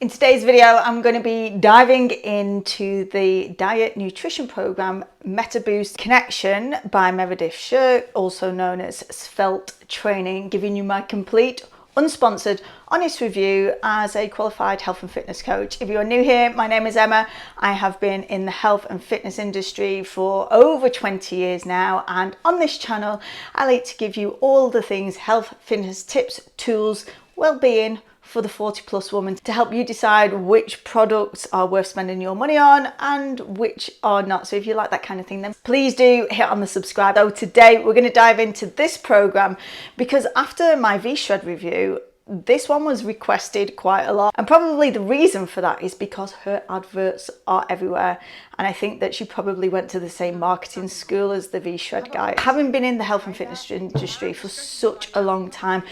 In today's video, I'm going to be diving into the diet nutrition program Metaboost Connection by Meredith Shirk, also known as Svelte Training, giving you my complete, unsponsored, honest review as a qualified health and fitness coach. If you are new here, my name is Emma. I have been in the health and fitness industry for over 20 years now, and on this channel, I like to give you all the things health, fitness tips, tools, well-being, for the 40 plus woman to help you decide which products are worth spending your money on and which are not. So if you like that kind of thing, then please do hit on the subscribe. So today we're going to dive into this program because after my V-Shred review, this one was requested quite a lot, and probably the reason for that is because her adverts are everywhere, and I think that she probably went to the same marketing school as the V-Shred guy. Having been in the health and fitness industry for such a long time,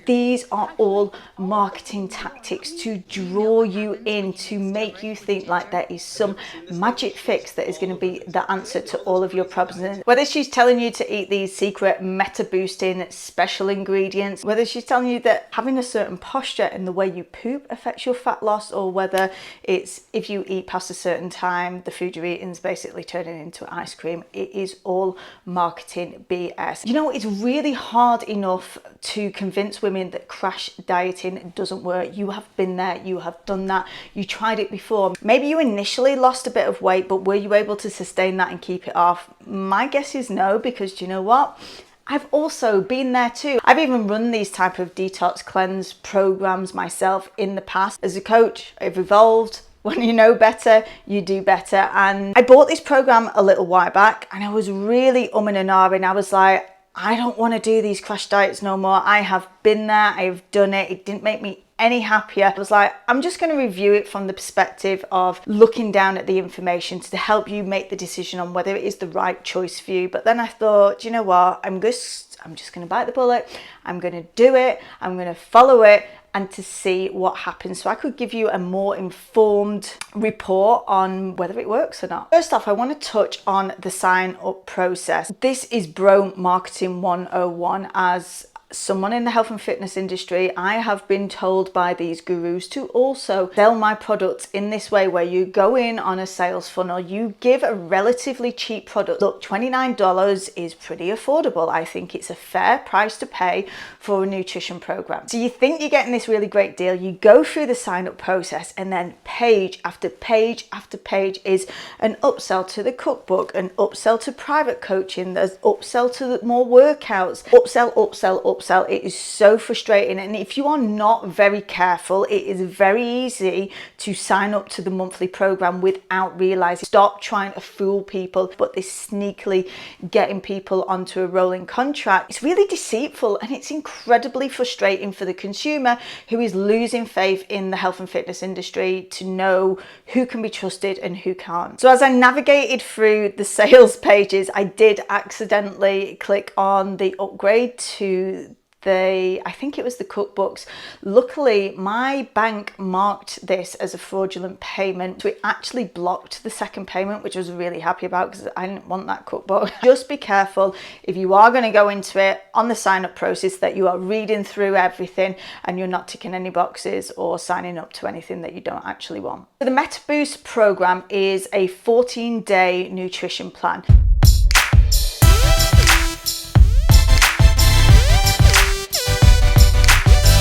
these are all marketing tactics to draw you in, to make you think like there is some magic fix that is going to be the answer to all of your problems. Whether she's telling you to eat these secret meta boosting special ingredients, whether she's telling you that having a certain posture and the way you poop affects your fat loss, or whether it's if you eat past a certain time, the food you're eating is basically turning into ice cream. It is all marketing BS. You know, it's really hard enough to convince women that crash dieting doesn't work. You have been there, you have done that, you tried it before. Maybe you initially lost a bit of weight, but were you able to sustain that and keep it off? My guess is no, because do you know what? I've also been there too. I've even run these type of detox cleanse programs myself in the past. As a coach, I've evolved. When you know better, you do better. And I bought this program a little while back and I was really umming and ahhing. I was like, I don't want to do these crash diets no more. I have been there, I've done it. It didn't make me any happier. I was like, I'm just going to review it from the perspective of looking down at the information to help you make the decision on whether it is the right choice for you. But then I thought, you know what, I'm just going to bite the bullet. I'm going to do it. I'm going to follow it and to see what happens, so I could give you a more informed report on whether it works or not. First off, I want to touch on the sign up process. This is bro marketing 101. As someone in the health and fitness industry, I have been told by these gurus to also sell my products in this way, where you go in on a sales funnel, you give a relatively cheap product. Look, $29 is pretty affordable. I think it's a fair price to pay for a nutrition program. So you think you're getting this really great deal, you go through the sign up process, and then page after page after page is an upsell to the cookbook, an upsell to private coaching, there's upsell to more workouts, upsell, upsell, upsell. It is so frustrating, and if you are not very careful, it is very easy to sign up to the monthly program without realizing. Stop trying to fool people, but this sneakily getting people onto a rolling contract, it's really deceitful, and it's incredibly frustrating for the consumer who is losing faith in the health and fitness industry to know who can be trusted and who can't. So as I navigated through the sales pages, I did accidentally click on the upgrade to I think it was the cookbooks. Luckily, my bank marked this as a fraudulent payment, so it actually blocked the second payment, which I was really happy about because I didn't want that cookbook. Just be careful if you are going to go into it on the sign up process that you are reading through everything and you're not ticking any boxes or signing up to anything that you don't actually want. So the Metaboost program is a 14-day nutrition plan.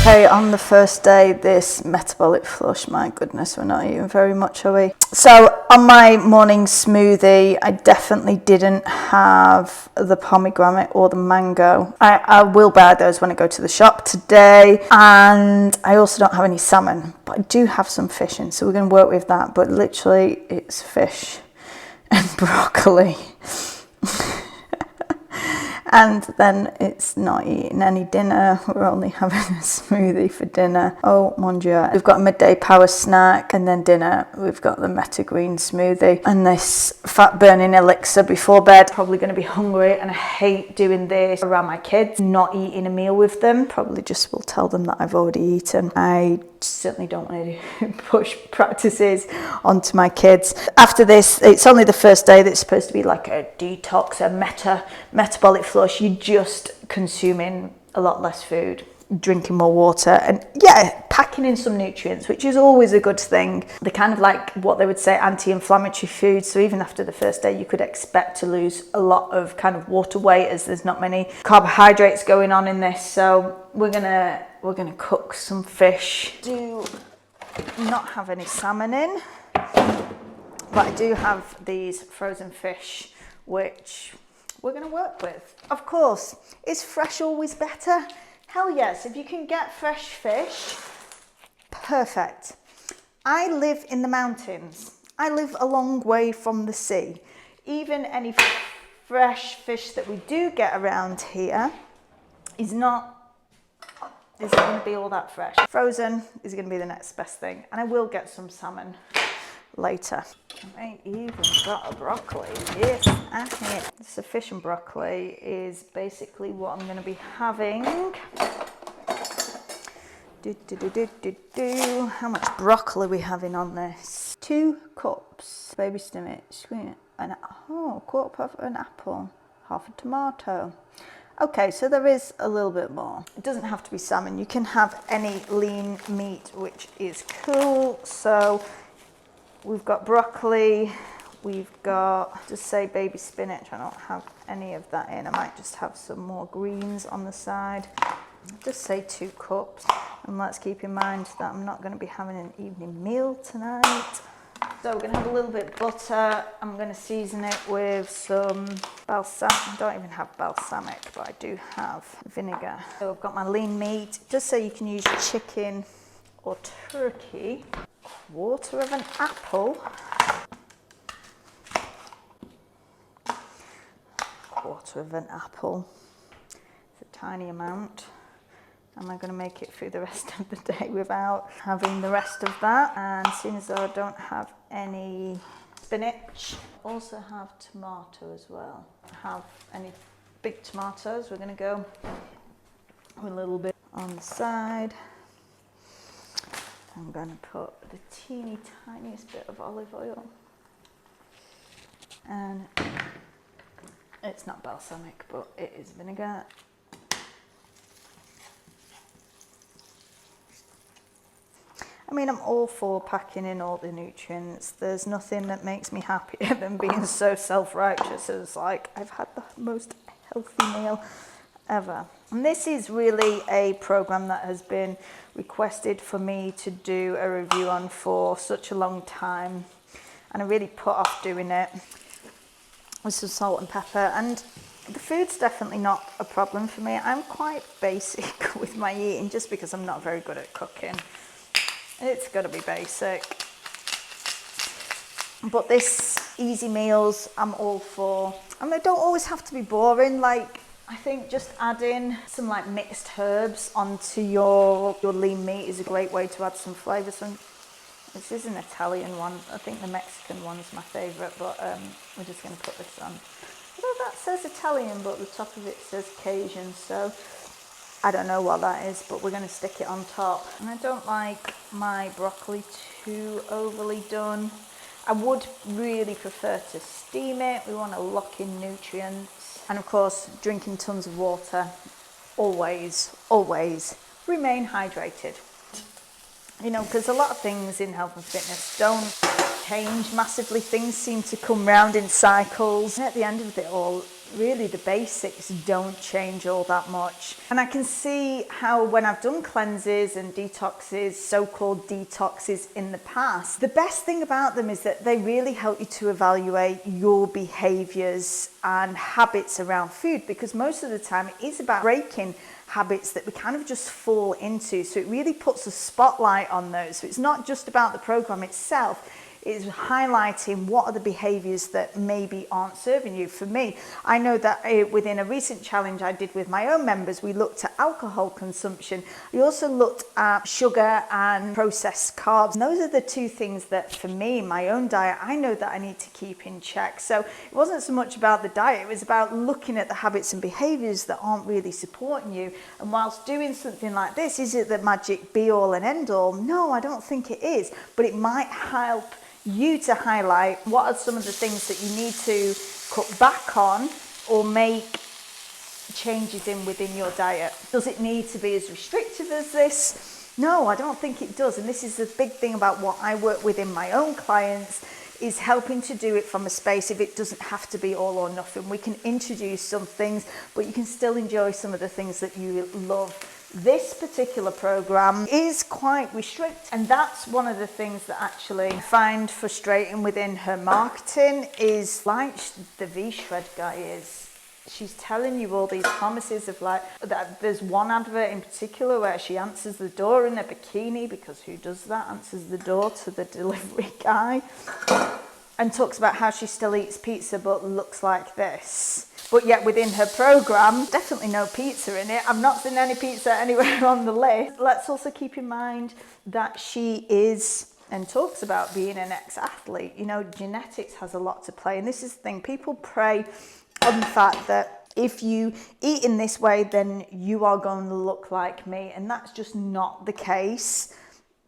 Okay, on the first day, this metabolic flush, my goodness, we're not eating very much, are we? So on my morning smoothie, I definitely didn't have the pomegranate or the mango. I will buy those when I go to the shop today, and I also don't have any salmon, but I do have some fish in, so we're going to work with that, but literally it's fish and broccoli. And then it's not eating any dinner. We're only having a smoothie for dinner. Oh, mon Dieu. We've got a midday power snack, and then dinner, we've got the Meta Green smoothie and this fat burning elixir before bed. Probably going to be hungry, and I hate doing this around my kids, not eating a meal with them. Probably just will tell them that I've already eaten. I certainly don't want to push practices onto my kids. After this, it's only the first day that's supposed to be like a detox, a metabolic flush. You're just consuming a lot less food. drinking more water, and yeah, packing in some nutrients, which is always a good thing. They're kind of like what they would say anti-inflammatory foods, so even after the first day you could expect to lose a lot of kind of water weight, as there's not many carbohydrates going on in this. So we're gonna cook some fish. Do not have any salmon in, but I do have these frozen fish which we're going to work with. Of course, is fresh always better? Hell yes, if you can get fresh fish, perfect. I live in the mountains. I live a long way from the sea. Even any fresh fish that we do get around here isn't going to be all that fresh. Frozen is going to be the next best thing, and I will get some salmon later. I even got a broccoli. Yes, I have. So fish and broccoli is basically what I'm going to be having. How much broccoli are we having on this? 2 cups baby spinach, and quarter of an apple, half a tomato. Okay, so there is a little bit more. It doesn't have to be salmon. You can have any lean meat, which is cool. So we've got broccoli, we've got, just say baby spinach. I don't have any of that in. I might just have some more greens on the side. Just say 2 cups. And let's keep in mind that I'm not going to be having an evening meal tonight. So we're going to have a little bit of butter. I'm going to season it with some balsamic. I don't even have balsamic, but I do have vinegar. So I've got my lean meat. Just so you can use chicken or turkey. Quarter of an apple. Quarter of an apple. It's a tiny amount. Am I going to make it through the rest of the day without having the rest of that? And seeing as though I don't have any spinach, also have tomato as well. Have any big tomatoes? We're going to go with a little bit on the side. I'm going to put the teeny tiniest bit of olive oil, and it's not balsamic, but it is vinegar. I mean, I'm all for packing in all the nutrients. There's nothing that makes me happier than being so self-righteous as like, I've had the most healthy meal ever. And this is really a program that has been requested for me to do a review on for such a long time, and I really put off doing it, with some salt and pepper. And the food's definitely not a problem for me. I'm quite basic with my eating just because I'm not very good at cooking. It's got to be basic. But this easy meals I'm all for, and they don't always have to be boring. Like, I think just adding some like mixed herbs onto your lean meat is a great way to add some flavour. So this is an Italian one. I think the Mexican one's my favourite, but we're just going to put this on. Although that says Italian, but the top of it says Cajun, so I don't know what that is, but we're going to stick it on top. And I don't like my broccoli too overly done. I would really prefer to steam it. We want to lock in nutrients. And of course, drinking tons of water. Always, always remain hydrated. You know, because a lot of things in health and fitness don't change massively. Things seem to come round in cycles. And at the end of it all, really the basics don't change all that much. And I can see how when I've done cleanses and detoxes, so-called detoxes in the past, the best thing about them is that they really help you to evaluate your behaviours and habits around food, because most of the time it is about breaking habits that we kind of just fall into. So it really puts a spotlight on those. So it's not just about the program itself. Is highlighting what are the behaviours that maybe aren't serving you. For me, I know that within a recent challenge I did with my own members, we looked at alcohol consumption. We also looked at sugar and processed carbs. And those are the 2 things that for me, in my own diet, I know that I need to keep in check. So it wasn't so much about the diet, it was about looking at the habits and behaviours that aren't really supporting you. And whilst doing something like this, is it the magic be all and end all? No, I don't think it is, but it might help you to highlight what are some of the things that you need to cut back on or make changes in within your diet. Does it need to be as restrictive as this? No, I don't think it does. And this is the big thing about what I work with in my own clients, is helping to do it from a space if it doesn't have to be all or nothing. We can introduce some things, but you can still enjoy some of the things that you love. This particular program is quite restricted, and that's one of the things that actually I find frustrating within her marketing, is like the V-Shred guy is. She's telling you all these promises of like, that there's one advert in particular where she answers the door in a bikini, because who does that? Answers the door to the delivery guy, and talks about how she still eats pizza but looks like this. But yet within her program, definitely no pizza in it. I've not seen any pizza anywhere on the list. Let's also keep in mind that she is, and talks about being an ex-athlete. You know, genetics has a lot to play. And this is the thing, people prey on the fact that if you eat in this way, then you are going to look like me. And that's just not the case.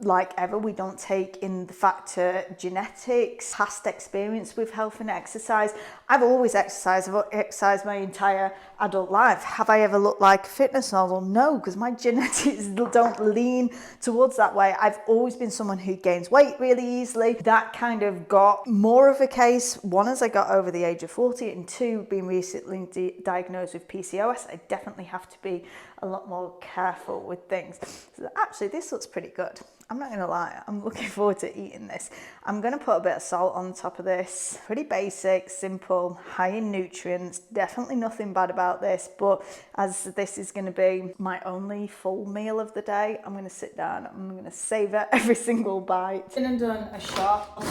Like ever, we don't take in the factor genetics, past experience with health and exercise. I've always exercised. I've exercised my entire adult life. Have I ever looked like a fitness model? No, because my genetics don't lean towards that way. I've always been someone who gains weight really easily. That kind of got more of a case, one, as I got over the age of 40, and two, being recently diagnosed with PCOS. I definitely have to be a lot more careful with things. So actually, this looks pretty good. I'm not gonna lie, I'm looking forward to eating this. I'm gonna put a bit of salt on top of this. Pretty basic, simple, high in nutrients. Definitely nothing bad about this, but as this is gonna be my only full meal of the day, I'm gonna sit down, I'm gonna savor every single bite. Been and done a shot.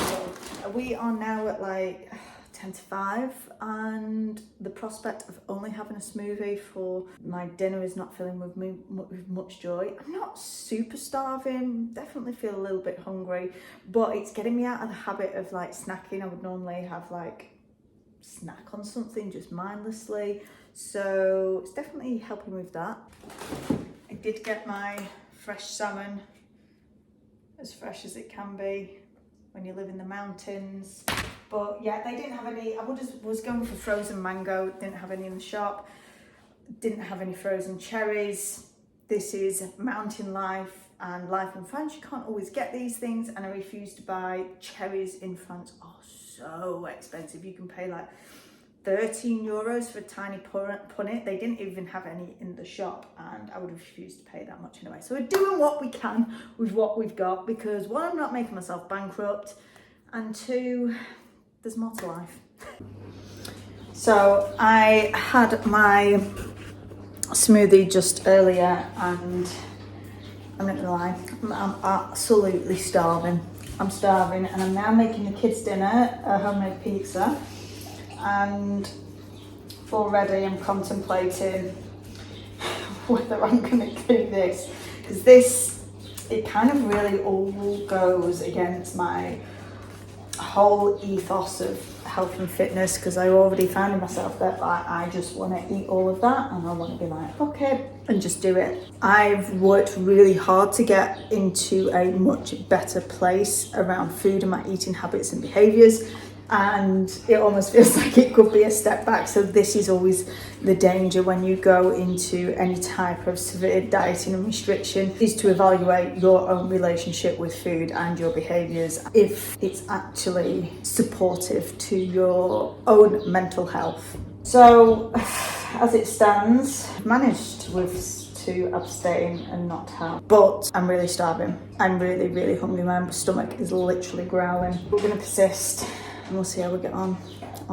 We are now at like 10 to 5, and the prospect of only having a smoothie for my dinner is not filling with me with much joy. I'm not super starving, definitely feel a little bit hungry, but it's getting me out of the habit of like snacking. I would normally have like snack on something just mindlessly, so it's definitely helping with that. I did get my fresh salmon, as fresh as it can be when you live in the mountains. But yeah, they didn't have any. I was going for frozen mango, didn't have any in the shop, didn't have any frozen cherries. This is mountain life and life in France. You can't always get these things, and I refuse to buy cherries in France. Oh, so expensive. You can pay like 13 euros for a tiny punnet. They didn't even have any in the shop, and I would refuse to pay that much anyway. So we're doing what we can with what we've got, because one, I'm not making myself bankrupt, and two, there's more to life. So I had my smoothie just earlier, and I'm not gonna lie, I'm absolutely starving. I'm starving, and I'm now making the kids dinner, a homemade pizza, and already I'm contemplating whether I'm gonna do this, because this, it kind of really all goes against my whole ethos of health and fitness, because I already found myself that like, I just want to eat all of that, and I want to be like, okay, and just do it. I've worked really hard to get into a much better place around food and my eating habits and behaviors, and it almost feels like it could be a step back. So this is always the danger when you go into any type of severe dieting and restriction, is to evaluate your own relationship with food and your behaviors, if it's actually supportive to your own mental health. So as it stands, I've managed to abstain and not have, but I'm really starving. I'm really, really hungry. My stomach is literally growling. We're gonna persist, and we'll see how we get on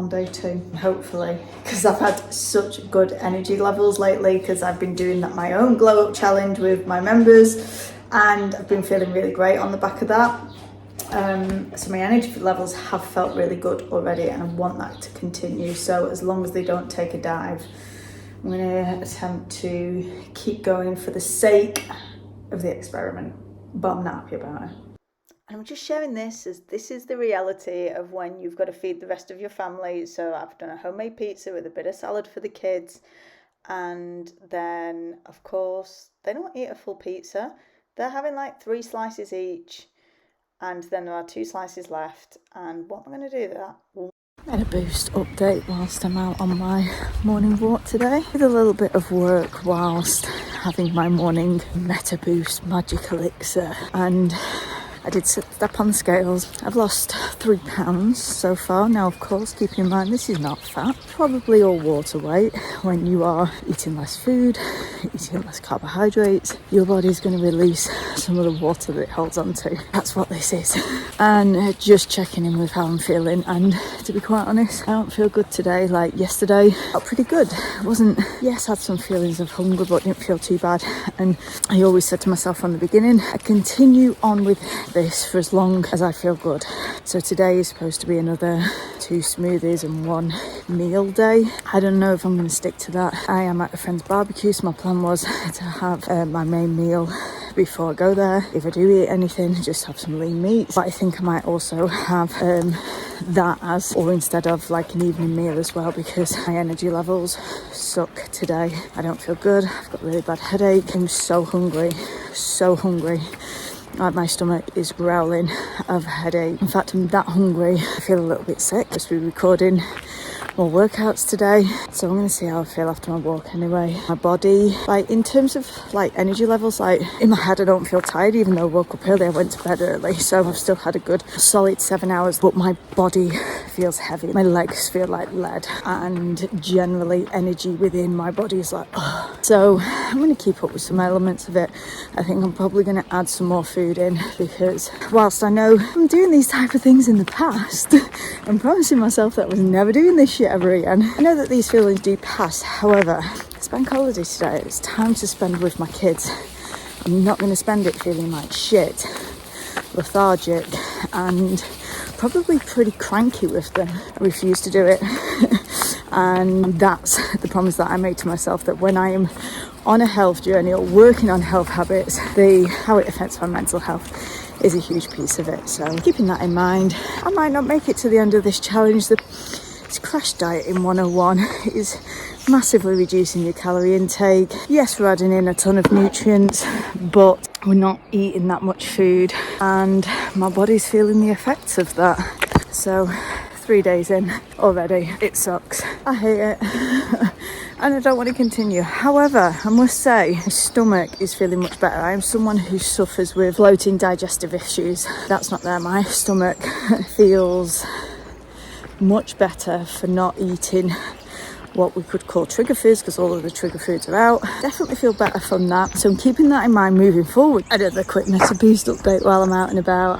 day 2, hopefully, because I've had such good energy levels lately, because I've been doing my own glow up challenge with my members, and I've been feeling really great on the back of that. So my energy levels have felt really good already, and I want that to continue. So as long as they don't take a dive, I'm going to attempt to keep going for the sake of the experiment, but I'm not happy about it. And I'm just sharing this as this is the reality of when you've got to feed the rest of your family. So I've done a homemade pizza with a bit of salad for the kids. And then, of course, they don't eat a full pizza. They're having like 3 slices each. And then there are 2 slices left. And what am I going to do with that? Metaboost update whilst I'm out on my morning walk today. Did a little bit of work whilst having my morning Metaboost magic elixir, and I did step on the scales. I've lost 3 pounds so far. Now, of course, keep in mind this is not fat, probably all water weight. When you are eating less food, eating less carbohydrates, your body's going to release some of the water that it holds on to. That's what this is. And just checking in with how I'm feeling, and to be quite honest, I don't feel good today. Like yesterday, I felt pretty good. Yes, had some feelings of hunger, but didn't feel too bad. And I always said to myself from the beginning, I continue on with this for as long as I feel good. So today is supposed to be another 2 smoothies and 1 meal day. I don't know if I'm going to stick to that. I am at a friend's barbecue, so my plan was to have my main meal before I go there. If I do eat anything, just have some lean meat. But I think I might also have that as, or instead of like an evening meal as well, because my energy levels suck today. I don't feel good. I've got a really bad headache. I'm so hungry. Like my stomach is growling of a headache. In fact, I'm that hungry, I feel a little bit sick. Just be recording more workouts today, so I'm going to see how I feel after my walk anyway. My body, like in terms of like energy levels, like in my head I don't feel tired, even though I woke up early. I went to bed early, so I've still had a good solid 7 hours, but my body feels heavy. My legs feel like lead, and generally energy within my body is like ugh. So I'm going to keep up with some elements of it. I think I'm probably going to add some more food in, because whilst I know I'm doing these type of things in the past, I'm promising myself that I was never doing this shit ever again. I know that these feelings do pass. However, it's bank holiday today. It's time to spend with my kids. I'm not going to spend it feeling like shit, lethargic, and probably pretty cranky with them. I refuse to do it. And that's the promise that I made to myself, that when I am on a health journey or working on health habits, how it affects my mental health is a huge piece of it. So keeping that in mind, I might not make it to the end of this challenge. This crash diet in 101 is massively reducing your calorie intake. Yes, we're adding in a ton of nutrients, but we're not eating that much food, and my body's feeling the effects of that. So 3 days in already, it sucks. I hate it. And I don't want to continue. However, I must say, my stomach is feeling much better. I am someone who suffers with bloating, digestive issues. That's not there. My stomach feels much better for not eating what we could call trigger foods, because all of the trigger foods are out. Definitely feel better from that. So I'm keeping that in mind moving forward. I did the quick Metaboost update while I'm out and about.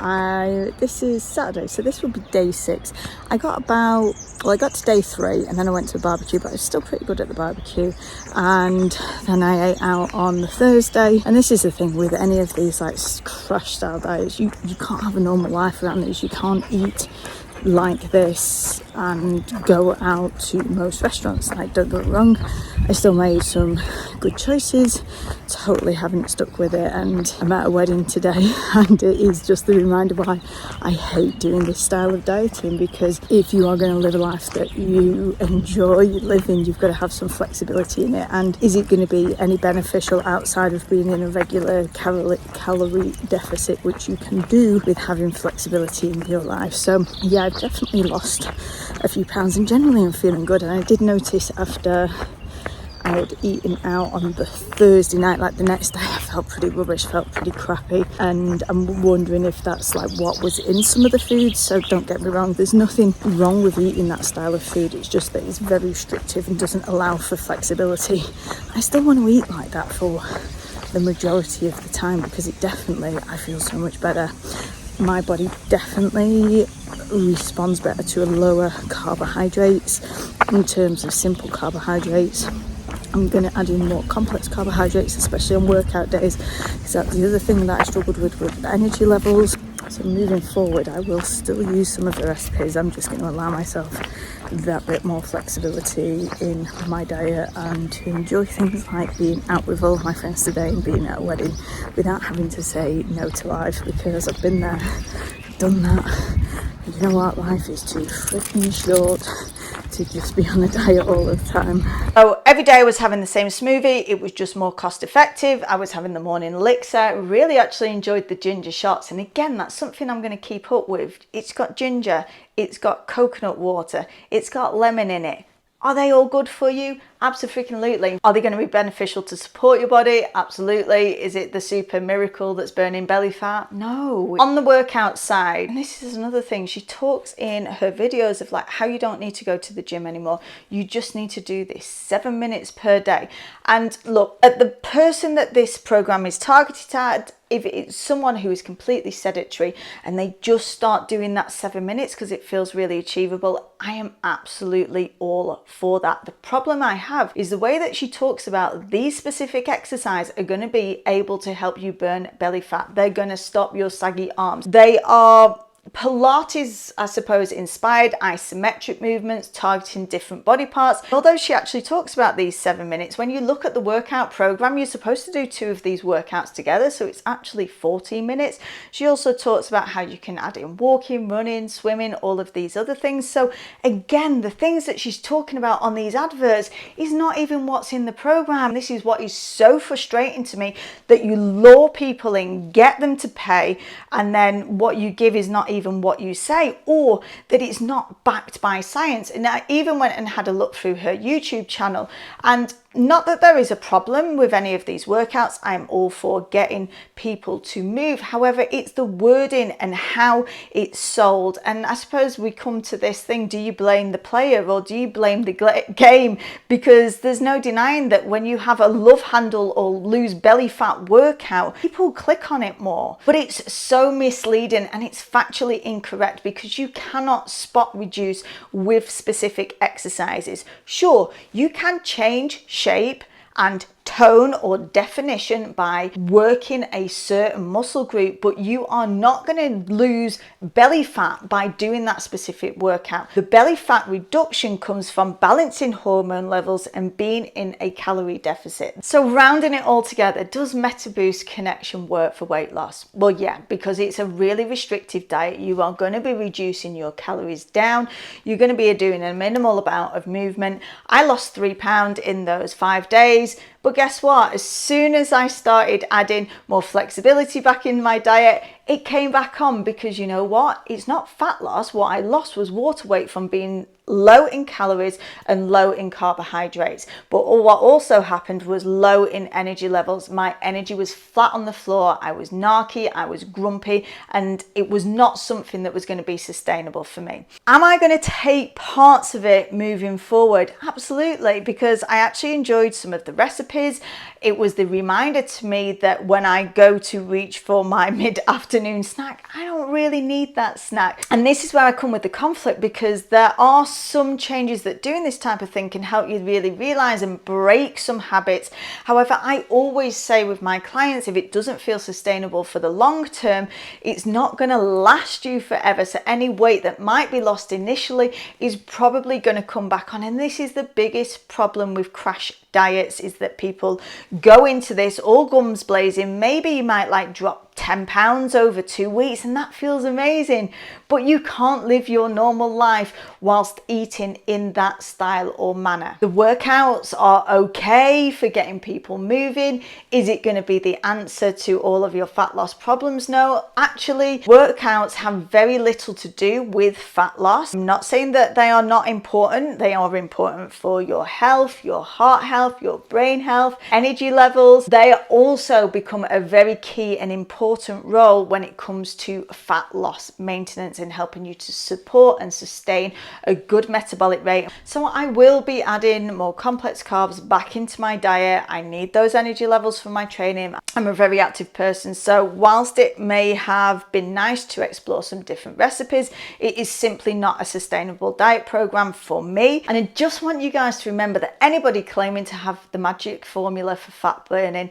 This is Saturday, so this will be day 6. I got to day 3, and then I went to a barbecue, but I was still pretty good at the barbecue. And then I ate out on the Thursday. And this is the thing with any of these like crash style diets, you can't have a normal life around these. You can't eat like this and go out to most restaurants. Like, don't get me wrong, I still made some good choices, totally haven't stuck with it, and I'm at a wedding today, and it is just the reminder why I hate doing this style of dieting, because if you are going to live a life that you enjoy living, you've got to have some flexibility in it. And is it going to be any beneficial outside of being in a regular calorie deficit, which you can do with having flexibility in your life? So yeah, I've definitely lost a few pounds, and generally I'm feeling good. And I did notice after I had eaten out on the Thursday night, like the next day I felt pretty rubbish, felt pretty crappy, and I'm wondering if that's like what was in some of the foods. So don't get me wrong, there's nothing wrong with eating that style of food, it's just that it's very restrictive and doesn't allow for flexibility. I still want to eat like that for the majority of the time, because it definitely, I feel so much better. My body definitely responds better to a lower carbohydrates. In terms of simple carbohydrates, I'm going to add in more complex carbohydrates, especially on workout days, because that's the other thing that I struggled with energy levels. So moving forward, I will still use some of the recipes. I'm just going to allow myself that bit more flexibility in my diet, and to enjoy things like being out with all of my friends today and being at a wedding without having to say no to life, because I've been there, done that. And you know what? Life is too freaking short to just be on a diet all the time. So every day I was having the same smoothie. It was just more cost effective. I was having the morning elixir. Really actually enjoyed the ginger shots. And again, that's something I'm going to keep up with. It's got ginger, it's got coconut water, it's got lemon in it. Are they all good for you? Absolutely. Are they going to be beneficial to support your body? Absolutely. Is it the super miracle that's burning belly fat? No. On the workout side, and this is another thing, she talks in her videos of like how you don't need to go to the gym anymore. You just need to do this 7 minutes per day. And look, at the person that this program is targeted at, if it's someone who is completely sedentary and they just start doing that 7 minutes because it feels really achievable, I am absolutely all for that. The problem I have is the way that she talks about these specific exercises are going to be able to help you burn belly fat. They're going to stop your saggy arms. They are Pilates, I suppose, inspired isometric movements targeting different body parts. Although she actually talks about these 7 minutes, when you look at the workout program, you're supposed to do 2 of these workouts together, so it's actually 14 minutes. She also talks about how you can add in walking, running, swimming, all of these other things. So again, the things that she's talking about on these adverts is not even what's in the program. This is what is so frustrating to me, that you lure people in, get them to pay, and then what you give is not even what you say, or that it's not backed by science. And I even went and had a look through her YouTube channel, and not that there is a problem with any of these workouts. I'm all for getting people to move. However, it's the wording and how it's sold. And I suppose we come to this thing, do you blame the player or do you blame the game? Because there's no denying that when you have a love handle or lose belly fat workout, people click on it more. But it's so misleading and it's factually incorrect, because you cannot spot reduce with specific exercises. Sure, you can change shape and tone or definition by working a certain muscle group, but you are not going to lose belly fat by doing that specific workout. The belly fat reduction comes from balancing hormone levels and being in a calorie deficit. So rounding it all together, does Metaboost Connection work for weight loss? Well, yeah, because it's a really restrictive diet. You are going to be reducing your calories down. You're going to be doing a minimal amount of movement. I lost 3 pounds in those 5 days. But guess what? As soon as I started adding more flexibility back in my diet, it came back on, because you know what? It's not fat loss. What I lost was water weight from being low in calories and low in carbohydrates. But what also happened was low in energy levels. My energy was flat on the floor. I was narky, I was grumpy, and it was not something that was going to be sustainable for me. Am I going to take parts of it moving forward? Absolutely, because I actually enjoyed some of the recipes. It was the reminder to me that when I go to reach for my mid-afternoon snack, I don't really need that snack. And this is where I come with the conflict, because there are some changes that doing this type of thing can help you really realize and break some habits. However, I always say with my clients, if it doesn't feel sustainable for the long term, it's not going to last you forever. So any weight that might be lost initially is probably going to come back on. And this is the biggest problem with crash diets, is that people go into this all guns blazing. Maybe you might like drop 10 pounds over 2 weeks, and that feels amazing, but you can't live your normal life whilst eating in that style or manner. The workouts are okay for getting people moving. Is it going to be the answer to all of your fat loss problems? No, actually, workouts have very little to do with fat loss. I'm not saying that they are not important. They are important for your health, your heart health, your brain health, energy levels. They also become a very key and important role when it comes to fat loss maintenance and helping you to support and sustain a good metabolic rate. So I will be adding more complex carbs back into my diet. I need those energy levels for my training. I'm a very active person, so whilst it may have been nice to explore some different recipes, it is simply not a sustainable diet program for me. And I just want you guys to remember that anybody claiming to have the magic formula for fat burning,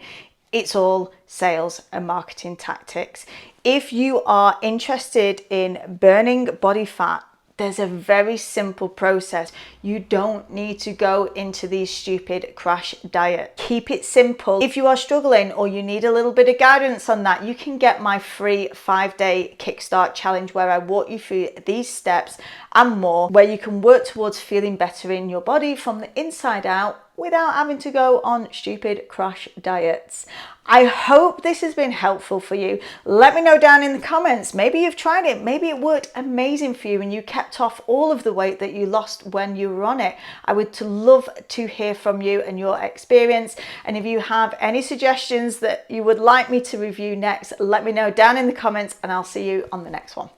it's all sales and marketing tactics. If you are interested in burning body fat There's a very simple process. You don't need to go into these stupid crash diets. Keep it simple. If you are struggling or you need a little bit of guidance on that, you can get my free 5-day kickstart challenge where I walk you through these steps and more, where you can work towards feeling better in your body from the inside out without having to go on stupid crash diets. I hope this has been helpful for you. Let me know down in the comments. Maybe you've tried it. Maybe it worked amazing for you and you kept off all of the weight that you lost when you were on it. I would love to hear from you and your experience. And if you have any suggestions that you would like me to review next, let me know down in the comments and I'll see you on the next one.